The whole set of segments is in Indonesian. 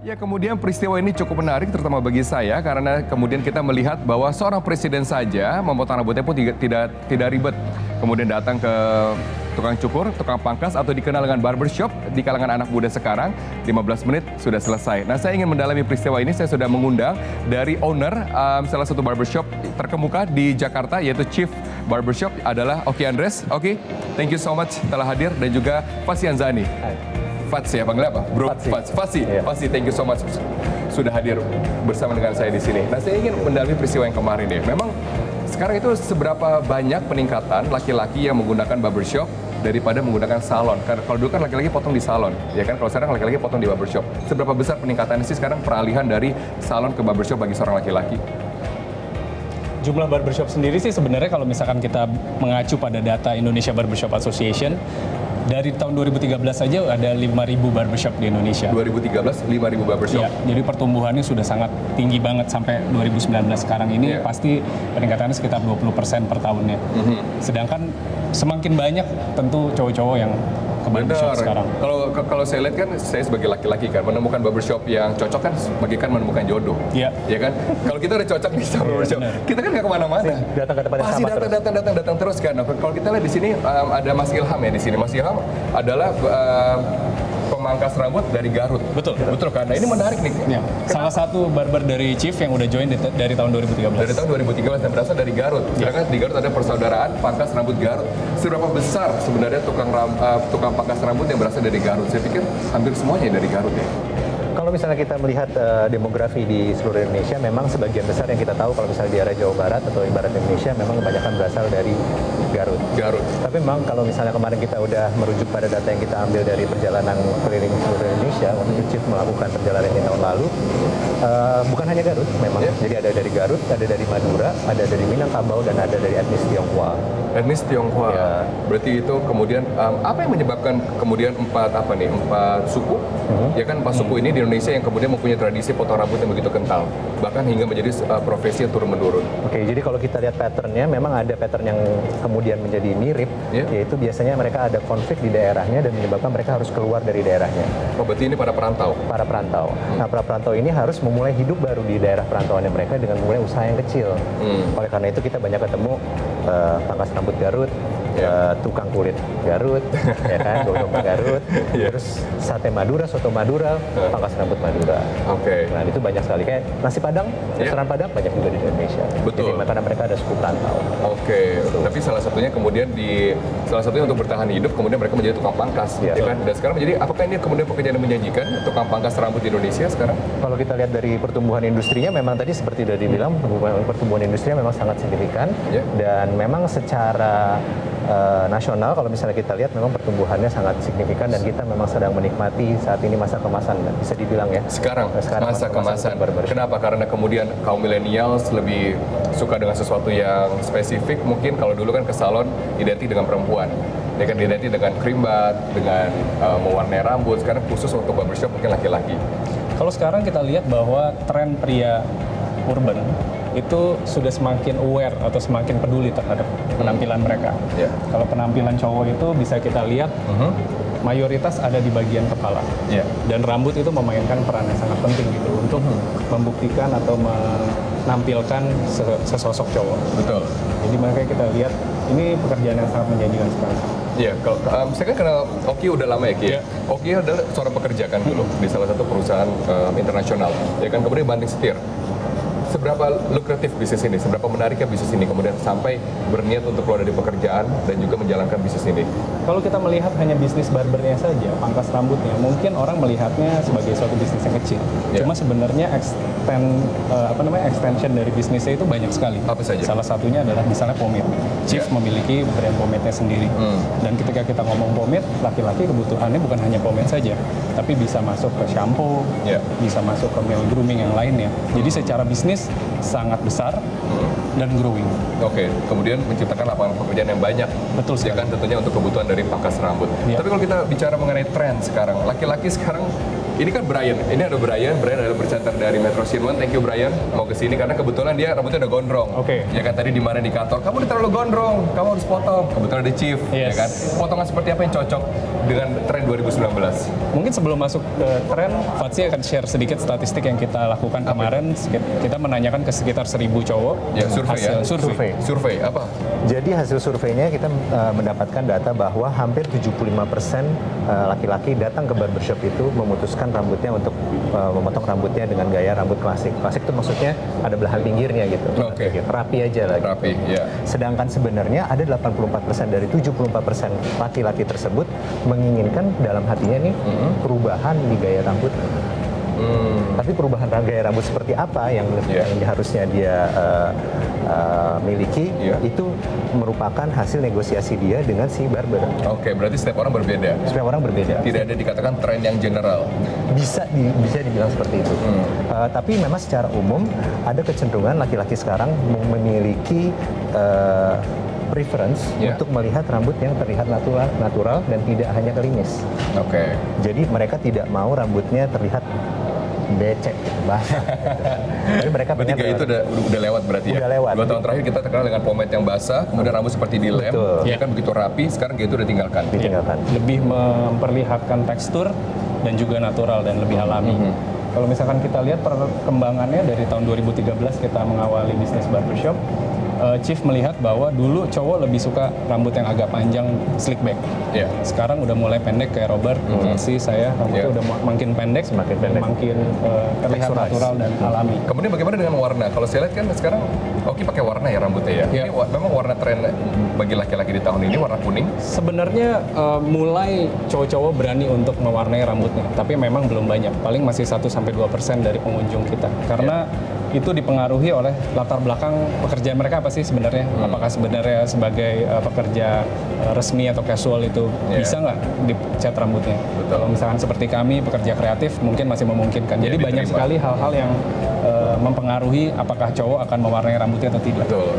Ya, kemudian peristiwa ini cukup menarik terutama bagi saya karena kemudian kita melihat bahwa seorang presiden saja memotong rambutnya pun tidak ribet. Kemudian datang ke tukang cukur, tukang pangkas atau dikenal dengan barbershop di kalangan anak muda sekarang, 15 menit sudah selesai. Nah, saya ingin mendalami peristiwa ini, saya sudah mengundang dari owner salah satu barbershop terkemuka di Jakarta yaitu Chief Barbershop adalah Oki Andres. Oki, thank you so much telah hadir dan juga Fasi Anzani. Fats ya, panggil apa? Bro, Fasi. Fasi, thank you so much sudah hadir bersama dengan saya di sini. Nah, saya ingin mendalami peristiwa yang kemarin ya. Memang sekarang itu seberapa banyak peningkatan laki-laki yang menggunakan barbershop daripada menggunakan salon? Karena kalau dulu kan laki-laki potong di salon, ya kan? Kalau sekarang laki-laki potong di barbershop. Seberapa besar peningkatannya sih sekarang peralihan dari salon ke barbershop bagi seorang laki-laki? Jumlah barbershop sendiri sih sebenarnya kalau misalkan kita mengacu pada data Indonesia Barbershop Association, dari tahun 2013 saja ada 5.000 barbershop di Indonesia. 2013, 5.000 barbershop? Ya, jadi pertumbuhannya sudah sangat tinggi banget sampai 2019 sekarang ini pasti peningkatannya sekitar 20% per tahunnya. Sedangkan semakin banyak tentu cowok-cowok yang ke barbershop sekarang. Kalau saya lihat kan, saya sebagai laki-laki kan menemukan barbershop yang cocok kan bagikan menemukan jodoh. Iya. Ya kan? Kalau kita udah cocok nih sama barbershop, kita kan nggak kemana-mana. Datang ke tempat yang pasti sama datang terus kan. Nah, kalau kita lihat di sini ada Mas Ilham ya di sini. Mas Ilham adalah pemangkas rambut dari Garut. Betul kan? Nah, ini menarik nih. Ya. Salah satu barber dari Chief yang udah join dari tahun 2013. Dari tahun 2013 dan berasal dari Garut. Karena di Garut ada persaudaraan pangkas rambut Garut. Seberapa besar sebenarnya tukang pangkas rambut yang berasal dari Garut? Saya pikir hampir semuanya dari Garut ya. Kalau misalnya kita melihat demografi di seluruh Indonesia, memang sebagian besar yang kita tahu kalau misalnya di area Jawa Barat atau ibarat Indonesia memang kebanyakan berasal dari Garut. Tapi memang kalau misalnya kemarin kita udah merujuk pada data yang kita ambil dari perjalanan keliling seluruh Indonesia, waktu Chief melakukan perjalanan di tahun lalu, bukan hanya Garut memang. Jadi ada dari Garut, ada dari Madura, ada dari Minangkabau, dan ada dari etnis Tionghoa. Etnis Tionghoa. Ya. Berarti itu kemudian apa yang menyebabkan kemudian empat suku? Ya kan 4 suku ini di Indonesia yang kemudian mempunyai tradisi potong rambut yang begitu kental, bahkan hingga menjadi profesi yang turun-menurun. Oke, jadi kalau kita lihat patternnya, memang ada pattern yang kemudian menjadi mirip, yaitu biasanya mereka ada konflik di daerahnya dan menyebabkan mereka harus keluar dari daerahnya. Oh, berarti ini para perantau? Para perantau. Nah, para perantau ini harus memulai hidup baru di daerah perantauannya mereka dengan mulai usaha yang kecil. Oleh karena itu kita banyak ketemu pangkas rambut Garut, tukang kulit Garut, ya kan, domba Garut, terus sate Madura, soto Madura, pangkas rambut Madura. Nah, itu banyak sekali. Kayak nasi Padang, restoran Padang banyak juga di Indonesia. Betul. Jadi karena mereka ada suku perantau. Tapi salah satunya untuk bertahan hidup, kemudian mereka menjadi tukang pangkas, ya kan? Dan sekarang menjadi, apakah ini kemudian pekerjaan yang menjanjikan tukang pangkas rambut di Indonesia sekarang? Kalau kita lihat dari pertumbuhan industrinya, memang tadi seperti sudah dibilang, pertumbuhan industrinya memang sangat signifikan, dan memang secara nasional kalau misalnya kita lihat memang pertumbuhannya sangat signifikan dan kita memang sedang menikmati saat ini masa kemasan, bisa dibilang ya. Sekarang masa kemasan. Kenapa? Karena kemudian kaum milenials lebih suka dengan sesuatu yang spesifik. Mungkin kalau dulu kan ke salon identik dengan perempuan, ya kan, identik dengan krimbat, dengan mewarnai rambut. Sekarang khusus untuk barbershop mungkin laki-laki. Kalau sekarang kita lihat bahwa tren pria urban itu sudah semakin aware atau semakin peduli terhadap penampilan mereka. Kalau penampilan cowok itu bisa kita lihat mayoritas ada di bagian kepala, dan rambut itu memainkan peran yang sangat penting gitu untuk membuktikan atau menampilkan sesosok cowok. Betul. Jadi makanya kita lihat ini pekerjaan yang sangat menjanjikan sekarang. Iya, kalau saya kan kenal Oki udah lama ya, Ki. Oki adalah seorang pekerja kan dulu di salah satu perusahaan internasional, ya kan, kemudian banting setir. Seberapa lukratif bisnis ini, seberapa menariknya bisnis ini, kemudian sampai berniat untuk keluar dari pekerjaan dan juga menjalankan bisnis ini? Kalau kita melihat hanya bisnis barbernya saja, pangkas rambutnya, mungkin orang melihatnya sebagai suatu bisnis yang kecil. Cuma sebenarnya extension dari bisnisnya itu banyak sekali. Apa saja? Salah satunya adalah misalnya pomade. Chief memiliki brand pomade-nya sendiri. Dan ketika kita ngomong pomade, laki-laki kebutuhannya bukan hanya pomade saja, tapi bisa masuk ke shampoo, bisa masuk ke male grooming yang lainnya. Jadi secara bisnis sangat besar dan growing. Kemudian menciptakan lapangan pekerjaan yang banyak. Betul sekali. Ya kan, tentunya untuk kebutuhan dari pangkas rambut. Tapi kalau kita bicara mengenai tren sekarang, laki-laki sekarang Ini kan Brian, ini ada Brian adalah presenter dari Metro Cinema. Thank you Brian, mau ke sini karena kebetulan dia rambutnya udah gondrong. Oke. Ya kan tadi di mana di kantor, kamu udah terlalu gondrong, kamu harus potong. Kebetulan ada Chief, ya Yes. kan. Potongan seperti apa yang cocok dengan tren 2019? Mungkin sebelum masuk ke tren, Fatsi akan share sedikit statistik yang kita lakukan kemarin. Kita menanyakan ke sekitar 1.000 cowok. Ya, survei ya. Hasil survei. Survei apa? Jadi hasil surveinya kita mendapatkan data bahwa hampir 75% laki-laki datang ke barbershop itu memutuskan rambutnya untuk memotong rambutnya dengan gaya rambut klasik. Klasik itu maksudnya ada belahan pinggirnya gitu. Oke. Rapi aja lah. Rapi, ya. Sedangkan sebenarnya ada 84% dari 74% laki-laki tersebut menginginkan dalam hatinya nih perubahan di gaya rambut. Tapi perubahan gaya rambut seperti apa yang harusnya dia miliki itu merupakan hasil negosiasi dia dengan si barber. Oke, berarti setiap orang berbeda. Setiap orang berbeda. Tidak ada dikatakan tren yang general. Bisa dibilang seperti itu. Tapi memang secara umum ada kecenderungan laki-laki sekarang memiliki preference untuk melihat rambut yang terlihat natural dan tidak hanya klimis. Oke. Jadi mereka tidak mau rambutnya terlihat becek, basah. Tapi mereka Berarti gaya itu udah lewat berarti ya? Udah lewat. 2 tahun terakhir kita terkenal dengan pomade yang basah, kemudian rambut seperti dilem, ya kan begitu rapi, sekarang gaya itu udah tinggalkan. ditinggalkan. Lebih memperlihatkan tekstur dan juga natural dan lebih alami. Kalau misalkan kita lihat perkembangannya dari tahun 2013 kita mengawali bisnis barbershop, Chief melihat bahwa dulu cowok lebih suka rambut yang agak panjang, slick back. Iya. Sekarang udah mulai pendek kayak Robert, saya rambutnya udah makin pendek, Semakin pendek. makin terlihat Texturized. natural dan alami. Kemudian bagaimana dengan warna? Kalau saya lihat kan sekarang Oki pakai warna ya rambutnya ya. Iya. Ini memang warna tren bagi laki-laki di tahun ini warna kuning. Sebenarnya mulai cowok-cowok berani untuk mewarnai rambutnya, tapi memang belum banyak. Paling masih 1-2% dari pengunjung kita. Karena itu dipengaruhi oleh latar belakang pekerjaan mereka apa sih sebenarnya? Apakah sebenarnya sebagai pekerja resmi atau casual itu bisa nggak dicat rambutnya? Kalau misalkan seperti kami pekerja kreatif mungkin masih memungkinkan. Jadi banyak diterima. sekali hal-hal yang mempengaruhi apakah cowok akan mewarnai rambutnya atau tidak. Betul.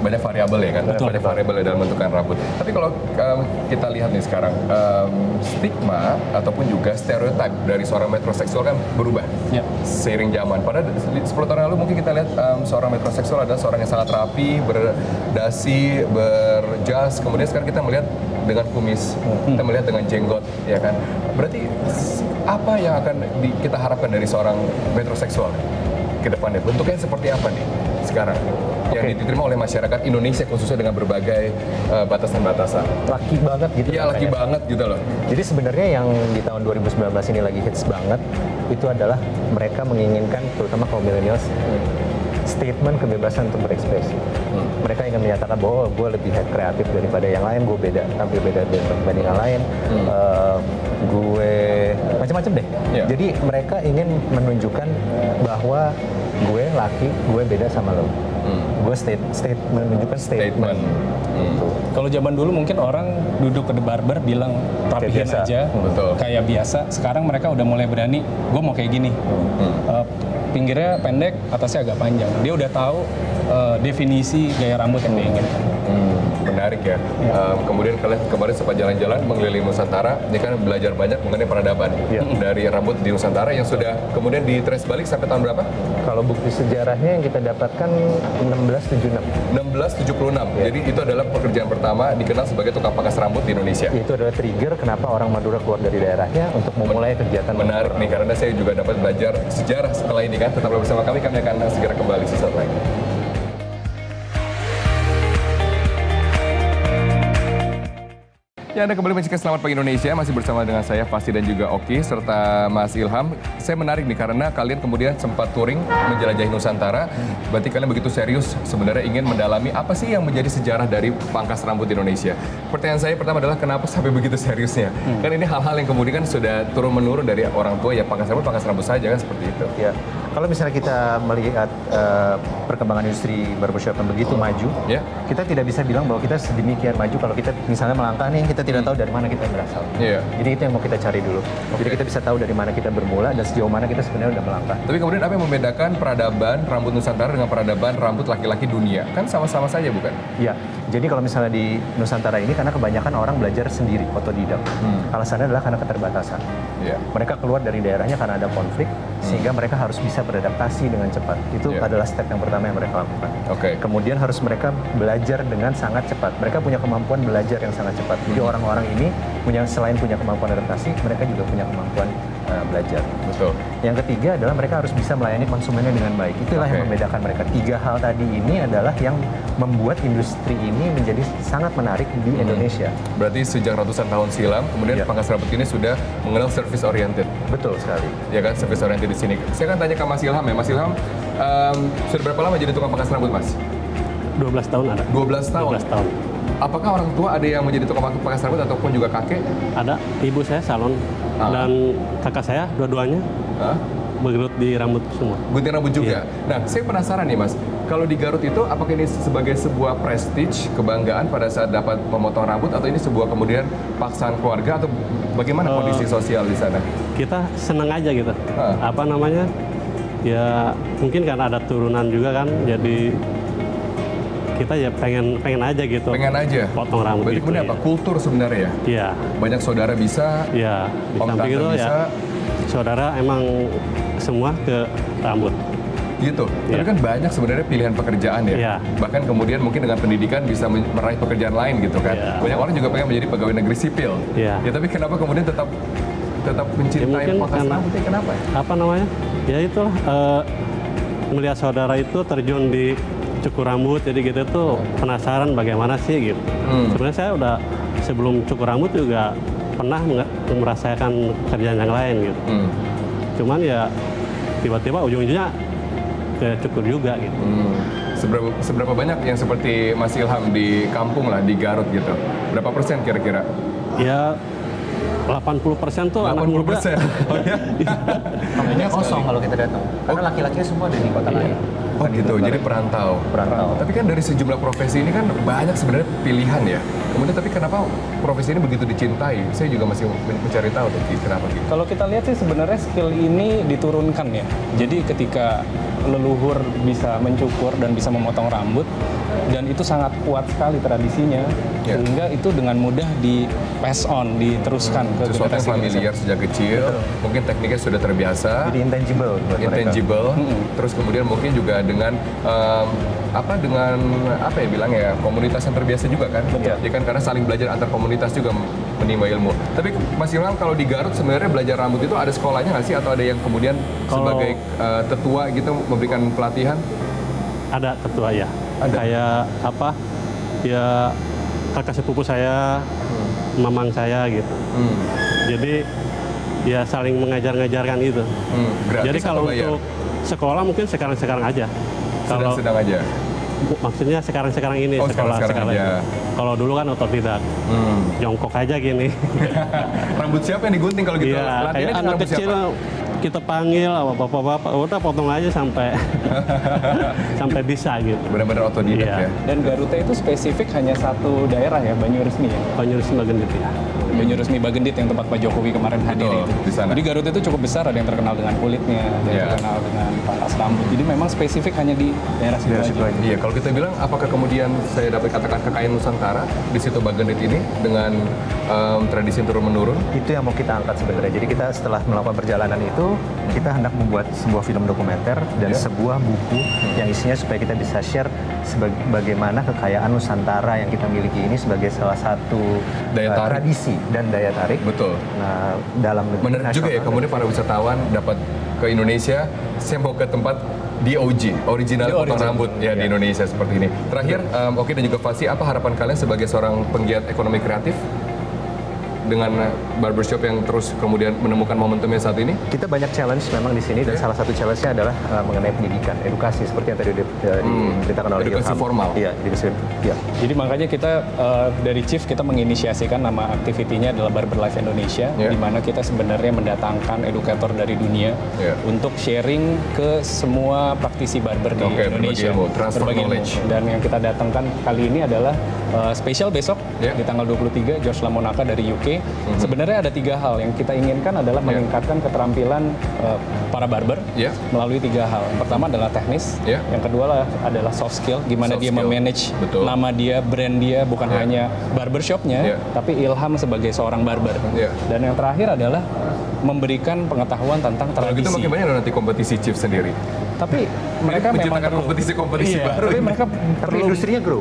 Banyak variabel ya kan, banyak variabel dalam menentukan rambut. Tapi kalau kita lihat nih sekarang, stigma ataupun juga stereotip dari seorang metroseksual kan berubah seiring zaman. Pada 10 tahun lalu mungkin kita lihat seorang metroseksual adalah seorang yang sangat rapi, berdasi, berjas. Kemudian sekarang kita melihat dengan kumis, kita melihat dengan jenggot, ya kan. Berarti apa yang akan kita harapkan dari seorang metroseksual ke depannya? Bentuknya seperti apa nih sekarang? Yang diterima oleh masyarakat Indonesia khususnya dengan berbagai batasan-batasan. Laki banget gitu. Iya, laki banget gitu loh. Jadi sebenarnya yang di tahun 2019 ini lagi hits banget itu adalah mereka menginginkan, terutama kaum millennials, statement kebebasan untuk berekspresi. Mereka ingin menyatakan bahwa gue lebih kreatif daripada yang lain, gue beda, tampil beda dibanding yang lain, gue macam-macam deh. Jadi mereka ingin menunjukkan bahwa gue laki, gue beda sama lo. Gue menunjukkan statement. Kalau zaman dulu mungkin orang duduk ke barber bilang rapihin biasa. aja, kayak biasa. Sekarang mereka udah mulai berani, gue mau kayak gini. Pinggirnya pendek, atasnya agak panjang. Dia udah tahu definisi gaya rambut yang dia inginkan. Menarik ya. Kemudian kalian kemarin sempat jalan-jalan mengelilingi Nusantara, ini kan belajar banyak mengenai peradaban dari rambut di Nusantara yang sudah kemudian di-trace balik sampai tahun berapa? Kalau bukti sejarahnya yang kita dapatkan 1676. 1676. Jadi itu adalah pekerjaan pertama dikenal sebagai tukang pangkas rambut di Indonesia. Itu adalah trigger kenapa orang Madura keluar dari daerahnya untuk memulai kegiatan. Menarik nih, karena saya juga dapat belajar sejarah setelah ini kan. Tetaplah bersama kami akan segera kembali sesaat lagi. Ya, Anda kembali menyaksikan Selamat Pagi Indonesia, masih bersama dengan saya, Fasti dan juga Oki, serta Mas Ilham. Saya menarik nih, karena kalian kemudian sempat touring menjelajahi Nusantara, berarti kalian begitu serius sebenarnya ingin mendalami apa sih yang menjadi sejarah dari pangkas rambut Indonesia. Pertanyaan saya pertama adalah, kenapa sampai begitu seriusnya? Kan ini hal-hal yang kemudian kan sudah turun-menurun dari orang tua, ya pangkas rambut saja kan, seperti itu. Ya, kalau misalnya kita melihat perkembangan industri barbershop yang begitu maju, kita tidak bisa bilang bahwa kita sedemikian maju kalau kita misalnya melangkah nih, kita tidak tahu dari mana kita berasal. Jadi itu yang mau kita cari dulu. Jadi kita bisa tahu dari mana kita bermula dan sejauh sejauh mana kita sebenarnya udah melangkah. Tapi kemudian apa yang membedakan peradaban rambut Nusantara dengan peradaban rambut laki-laki dunia? Kan sama-sama saja bukan? Iya, jadi kalau misalnya di Nusantara ini karena kebanyakan orang belajar sendiri, otodidak. Alasannya adalah karena keterbatasan. Iya. Mereka keluar dari daerahnya karena ada konflik, sehingga mereka harus bisa beradaptasi dengan cepat. Itu adalah step yang pertama yang mereka lakukan. Oke. Kemudian harus mereka belajar dengan sangat cepat. Mereka punya kemampuan belajar yang sangat cepat. Jadi orang-orang ini selain punya kemampuan adaptasi, mereka juga punya kemampuan belajar. Betul. Yang ketiga adalah mereka harus bisa melayani konsumennya dengan baik. Itulah yang membedakan mereka. 3 hal tadi ini adalah yang membuat industri ini menjadi sangat menarik di Indonesia. Berarti sejak ratusan tahun silam, kemudian pangkas rambut ini sudah mengenal service oriented. Betul sekali. Ya kan, service oriented di sini. Saya akan tanya ke Mas Ilham ya. Mas Ilham, sudah berapa lama jadi tukang pangkas rambut, Mas? 12 tahun ada. 12 tahun? 12 tahun. Apakah orang tua ada yang menjadi tukang pangkas rambut ataupun juga kakek? Ada ibu saya salon dan kakak saya dua-duanya bergelut di rambut semua. Gunting rambut juga? Iya. Nah, saya penasaran nih Mas, kalau di Garut itu apakah ini sebagai sebuah prestige, kebanggaan pada saat dapat memotong rambut atau ini sebuah kemudian paksaan keluarga atau bagaimana kondisi sosial di sana? Kita senang aja gitu. Apa namanya? Ya mungkin karena ada turunan juga kan, jadi kita ya pengen aja gitu. Pengen aja? Potong rambut. Berarti gitu, kemudian apa? Kultur sebenarnya ya? Iya. Banyak saudara bisa, Iya. Di om samping tante itu bisa, ya saudara emang semua ke rambut. gitu. Tapi Iya. kan banyak sebenarnya pilihan pekerjaan ya. Iya. Bahkan kemudian mungkin dengan pendidikan bisa meraih pekerjaan lain gitu kan. Iya. Banyak orang juga pengen menjadi pegawai negeri sipil. Iya. Ya tapi kenapa kemudian tetap mencintai mungkin pangkas karena- rambutnya kenapa ya? Apa namanya? Ya itulah melihat saudara itu terjun di cukur rambut, jadi gitu tuh penasaran bagaimana sih gitu. Sebenarnya saya udah sebelum cukur rambut juga pernah merasakan kerjaan yang lain gitu. Cuman ya tiba-tiba ujung-ujungnya ke cukur juga gitu. Seberapa banyak yang seperti Mas Ilham di kampung lah, di Garut gitu? Berapa persen kira-kira? Ya 80% tuh anak muda. 80%? Oh ya? Kampungnya kosong kalau kita datang. Karena laki-lakinya semua ada di kota lain. Oh gitu, jadi perantau. Perantau. Tapi kan dari sejumlah profesi ini kan banyak sebenarnya pilihan ya. Kemudian tapi kenapa profesi ini begitu dicintai? Saya juga masih mencari tahu tuh kenapa gitu. Kalau kita lihat sih sebenarnya skill ini diturunkan ya. Jadi ketika leluhur bisa mencukur dan bisa memotong rambut, dan itu sangat kuat sekali tradisinya, sehingga itu dengan mudah di pass on, diteruskan ke Sesuatu yang generasi familiar sejak kecil, mungkin tekniknya sudah terbiasa, Jadi intangible buat mereka. intangible, terus kemudian mungkin juga dengan komunitas yang terbiasa juga kan, ya kan karena saling belajar antar komunitas juga menimba ilmu. Tapi Mas Ilham kalau di Garut sebenarnya belajar rambut itu ada sekolahnya nggak sih atau ada yang kemudian sebagai tetua gitu memberikan pelatihan? Ada ketua ya. Ada. Kayak apa? Ya kakak sepupu saya, mamang saya gitu. Jadi ya saling mengajar-ngajarkan itu. Gratis Jadi kalau atau bayar? untuk sekolah mungkin sekarang-sekarang aja. Kalau Sedang aja. maksudnya sekarang-sekarang ini Oh, sekolah sekarang aja. Kalau dulu kan otodidak. Jongkok aja gini. Rambut siapa yang digunting kalau gitu? Iya, Latihannya kayak dengan anak rambut kecil siapa? kita panggil bapak-bapak, udah potong aja sampai sampai bisa gitu. Benar-benar otodidak Iya. ya. Dan Garutnya itu spesifik hanya satu daerah ya, Banyuresmi ya. Banyuresmi Bagendit ya. Banyuresmi Bagendit yang tempat Pak Jokowi kemarin hadir Betul, itu. di sana. Jadi Garut itu cukup besar, ada yang terkenal dengan kulitnya, ada yang Iya. terkenal dengan pangkas rambut. Jadi memang spesifik hanya di daerah situ aja. Iya, kalau kita bilang apakah kemudian saya dapat katakan kekayaan Nusantara di situ Bagendit ini dengan tradisi turun-menurun? Itu yang mau kita angkat sebenarnya. Jadi kita setelah melakukan perjalanan itu, kita hendak membuat sebuah film dokumenter dan sebuah buku yang isinya supaya kita bisa share bagaimana kekayaan Nusantara yang kita miliki ini sebagai salah satu Daya tarik. tradisi dan daya tarik. Betul. Nah, dalam negeri Menarik juga ya, nasional. kemudian para wisatawan dapat ke Indonesia, saya mau ke tempat DOG, original potong rambut ya di Indonesia seperti ini. Terakhir, Oki dan juga Fasi, apa harapan kalian sebagai seorang penggiat ekonomi kreatif dengan barbershop yang terus kemudian menemukan momentumnya saat ini? Kita banyak challenge memang di sini dan salah satu challenge-nya adalah mengenai pendidikan, edukasi seperti yang tadi diberitakan oleh edukasi Ilham. formal. Iya, iya. Jadi makanya kita dari Chief kita menginisiasikan nama aktivitinya adalah Barber Life Indonesia, di mana kita sebenarnya mendatangkan edukator dari dunia untuk sharing ke semua praktisi barber di Indonesia. Berbagi knowledge. Dan yang kita datangkan kali ini adalah spesial besok di tanggal 23 George Lamonaka dari UK sebenarnya ada 3 hal yang kita inginkan adalah meningkatkan keterampilan para barber melalui 3 hal. Yang pertama adalah teknis, yang kedua adalah soft skill, gimana dia memanage nama dia, brand dia, bukan hanya barbershopnya, tapi Ilham sebagai seorang barber. Dan yang terakhir adalah memberikan pengetahuan tentang Kalau tradisi. gitu makin banyak nanti kompetisi chief sendiri. Tapi mereka memang menciptakan perlu kompetisi-kompetisi baru. Tapi mereka Tapi perlu industrinya grow.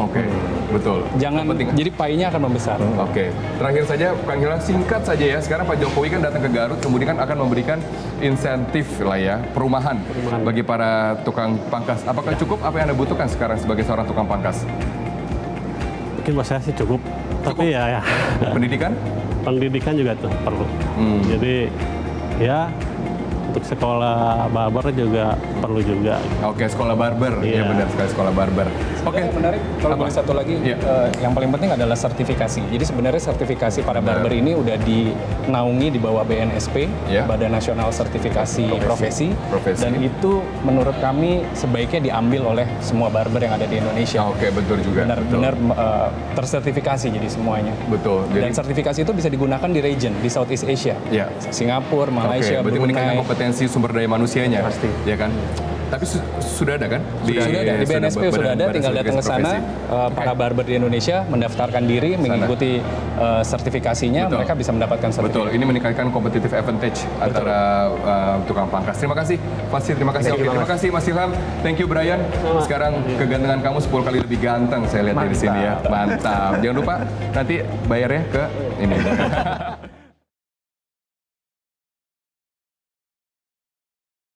Oke, betul. Jangan, Penting. jadi pie-nya akan membesar. Oke, terakhir saja Kang Ilham singkat saja ya. Sekarang Pak Jokowi kan datang ke Garut, kemudian kan akan memberikan insentif lah ya, perumahan bagi para tukang pangkas. Apakah cukup apa yang Anda butuhkan sekarang sebagai seorang tukang pangkas? Mungkin buat saya sih cukup. Tapi ya Pendidikan? pendidikan juga tuh perlu. Jadi ya untuk sekolah barber juga perlu juga. Oke, sekolah barber. Iya benar sekali, sekolah barber. Oke, Yang menarik kalau Apa? boleh satu lagi, Iya. yang paling penting adalah sertifikasi. Jadi sebenarnya sertifikasi para barber ini udah dinaungi di bawah BNSP, Iya. Badan Nasional Sertifikasi Profesi. Profesi. Dan itu menurut kami sebaiknya diambil oleh semua barber yang ada di Indonesia. Oke, betul juga. Benar-benar tersertifikasi jadi semuanya. Betul. Dan sertifikasi itu bisa digunakan di region, di Southeast Asia. Iya. Singapura, Malaysia, Oke, berarti meningkatkan Brunei. kompetensi sumber daya manusianya. Pasti. Ya kan? Tapi sudah ada kan? Sudah ada, di BNSP sudah ada, tinggal datang ke sana. Para barber di Indonesia mendaftarkan diri, mengikuti sertifikasinya, Betul. mereka bisa mendapatkan sertifikat. Betul, ini meningkatkan competitive advantage antara tukang pangkas. Terima kasih, Fasih. Terima kasih. Oke, terima kasih Mas Ilham. Thank you Brian. Sekarang kegantengan kamu 10 kali lebih ganteng saya lihat dari sini ya. Mantap. Jangan lupa nanti bayarnya ke ini.